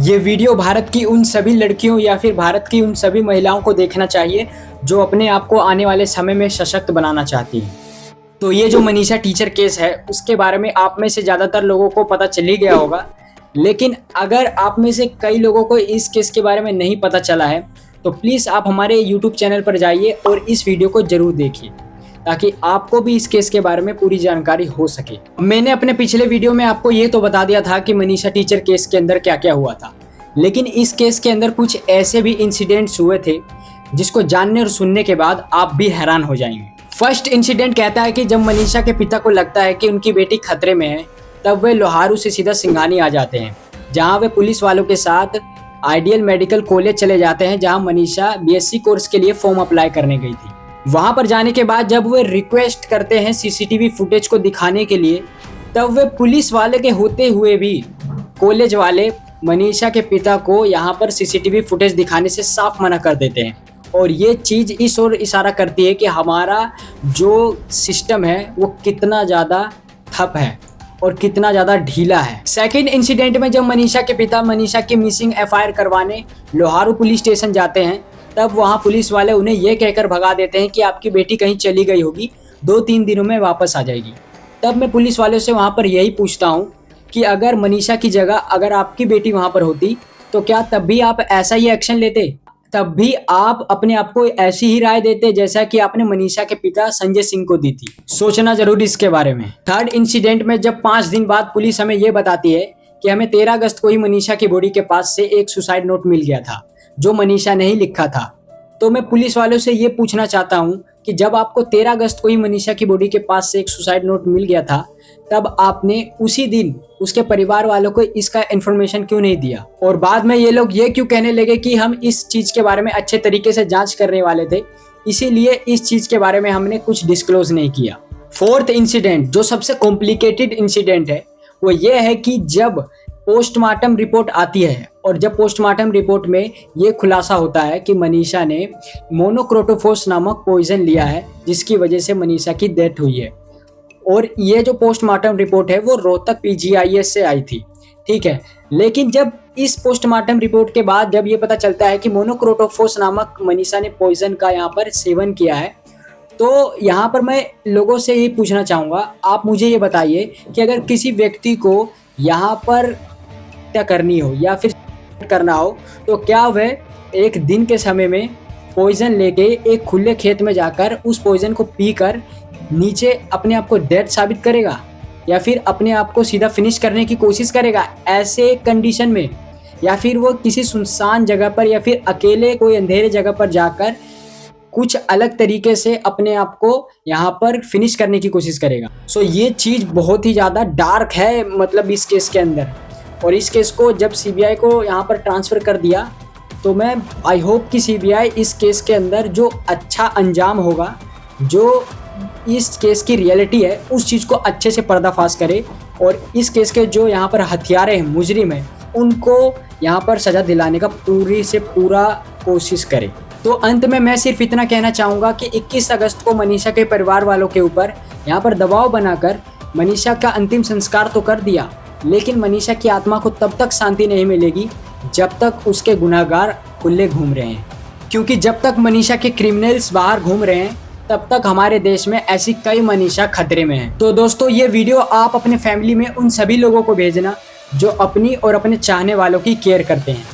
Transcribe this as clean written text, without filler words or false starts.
ये वीडियो भारत की उन सभी लड़कियों या फिर भारत की उन सभी महिलाओं को देखना चाहिए जो अपने आप को आने वाले समय में सशक्त बनाना चाहती हैं। तो ये जो मनीषा टीचर केस है उसके बारे में आप में से ज़्यादातर लोगों को पता चल ही गया होगा, लेकिन अगर आप में से कई लोगों को इस केस के बारे में नहीं पता चला है तो प्लीज़ आप हमारे YouTube चैनल पर जाइए और इस वीडियो को ज़रूर देखिए ताकि आपको भी इस केस के बारे में पूरी जानकारी हो सके। मैंने अपने पिछले वीडियो में आपको ये तो बता दिया था कि मनीषा टीचर केस के अंदर क्या क्या हुआ था, लेकिन इस केस के अंदर कुछ ऐसे भी इंसिडेंट्स हुए थे जिसको जानने और सुनने के बाद आप भी हैरान हो जाएंगे। फर्स्ट इंसिडेंट कहता है कि जब मनीषा के पिता को लगता है कि उनकी बेटी खतरे में है तब वे लोहारू से सीधा सिंघानी आ जाते हैं, जहां वे पुलिस वालों के साथ आइडियल मेडिकल कॉलेज चले जाते हैं जहां मनीषा बीएससी कोर्स के लिए फॉर्म अप्लाई करने गई थी। वहां पर जाने के बाद जब वे रिक्वेस्ट करते हैं सीसीटीवी फुटेज को दिखाने के लिए, तब वे पुलिस वाले के होते हुए भी कॉलेज वाले मनीषा के पिता को यहाँ पर सीसीटीवी फुटेज दिखाने से साफ मना कर देते हैं। और ये चीज़ इस ओर इशारा करती है कि हमारा जो सिस्टम है वो कितना ज़्यादा ठप है और कितना ज़्यादा ढीला है। सेकंड इंसिडेंट में जब मनीषा के पिता मनीषा की मिसिंग एफआईआर करवाने लोहारू पुलिस स्टेशन जाते हैं, तब वहाँ पुलिस वाले उन्हें यह कहकर भगा देते हैं कि आपकी बेटी कहीं चली गई होगी, 2-3 दिनों में वापस आ जाएगी। तब मैं पुलिस वालों से वहाँ पर यही पूछता हूँ कि अगर मनीषा की जगह अगर आपकी बेटी वहाँ पर होती तो क्या तब भी आप ऐसा ही एक्शन लेते? तब भी आप अपने आप को ऐसी ही राय देते जैसा कि आपने मनीषा के पिता संजय सिंह को दी थी? सोचना जरूर इसके बारे में। थर्ड इंसिडेंट में जब 5 दिन बाद पुलिस हमें यह बताती है कि हमें 13 अगस्त को ही मनीषा की बॉडी के पास से एक सुसाइड नोट मिल गया था जो मनीषा ने ही लिखा था, तो मैं पुलिस वालों से ये पूछना चाहता हूँ कि जब आपको 13 अगस्त को ही मनीषा की बॉडी के पास से एक सुसाइड नोट मिल गया था, तब आपने उसी दिन उसके परिवार वालों को इसका इन्फॉर्मेशन क्यों नहीं दिया? और बाद में ये लोग ये क्यों कहने लगे कि हम इस चीज़ के बारे में अच्छे तरीके से जांच करने वाले थे, इसीलिए इस चीज़ के बारे में हमने कुछ डिस्क्लोज नहीं किया। फोर्थ इंसिडेंट जो सबसे कॉम्प्लिकेटेड इंसिडेंट है वो ये है कि जब पोस्टमार्टम रिपोर्ट आती है और जब पोस्टमार्टम रिपोर्ट में ये खुलासा होता है कि मनीषा ने मोनोक्रोटोफॉस नामक पॉइजन लिया है जिसकी वजह से मनीषा की डेथ हुई है। और ये जो पोस्टमार्टम रिपोर्ट है वो रोहतक पीजीआईएस से आई थी, ठीक है। लेकिन जब इस पोस्टमार्टम रिपोर्ट के बाद जब ये पता चलता है कि मोनोक्रोटोफॉस नामक मनीषा ने पॉइजन का यहाँ पर सेवन किया है, तो यहाँ पर मैं लोगों से ये पूछना चाहूँगा, आप मुझे ये बताइए कि अगर किसी व्यक्ति को यहाँ पर हत्या करनी हो या फिर करना हो तो क्या वह एक दिन के समय में पॉइजन लेके एक खुले खेत में जाकर उस पॉइजन को पीकर नीचे अपने आप को डेड साबित करेगा या फिर अपने आप को सीधा फिनिश करने की कोशिश करेगा ऐसे कंडीशन में, या फिर वो किसी सुनसान जगह पर या फिर अकेले कोई अंधेरे जगह पर जाकर कुछ अलग तरीके से अपने आप को यहाँ पर फिनिश करने की कोशिश करेगा? सो ये चीज़ बहुत ही ज़्यादा डार्क है मतलब इस केस के अंदर। और इस केस को जब सीबीआई को यहाँ पर ट्रांसफ़र कर दिया तो मैं आई होप कि सीबीआई इस केस के अंदर जो अच्छा अंजाम होगा, जो इस केस की रियलिटी है, उस चीज़ को अच्छे से पर्दाफाश करे और इस केस के जो यहाँ पर हत्यारे हैं, मुजरिम हैं, उनको यहाँ पर सज़ा दिलाने का पूरी से पूरा कोशिश करे। तो अंत में मैं सिर्फ इतना कहना चाहूँगा कि 21 अगस्त को मनीषा के परिवार वालों के ऊपर यहाँ पर दबाव बनाकर मनीषा का अंतिम संस्कार तो कर दिया, लेकिन मनीषा की आत्मा को तब तक शांति नहीं मिलेगी जब तक उसके गुनहगार खुले घूम रहे हैं, क्योंकि जब तक मनीषा के क्रिमिनल्स बाहर घूम रहे हैं तब तक हमारे देश में ऐसी कई मनीषा खतरे में हैं। तो दोस्तों ये वीडियो आप अपने फैमिली में उन सभी लोगों को भेजना जो अपनी और अपने चाहने वालों की केयर करते हैं।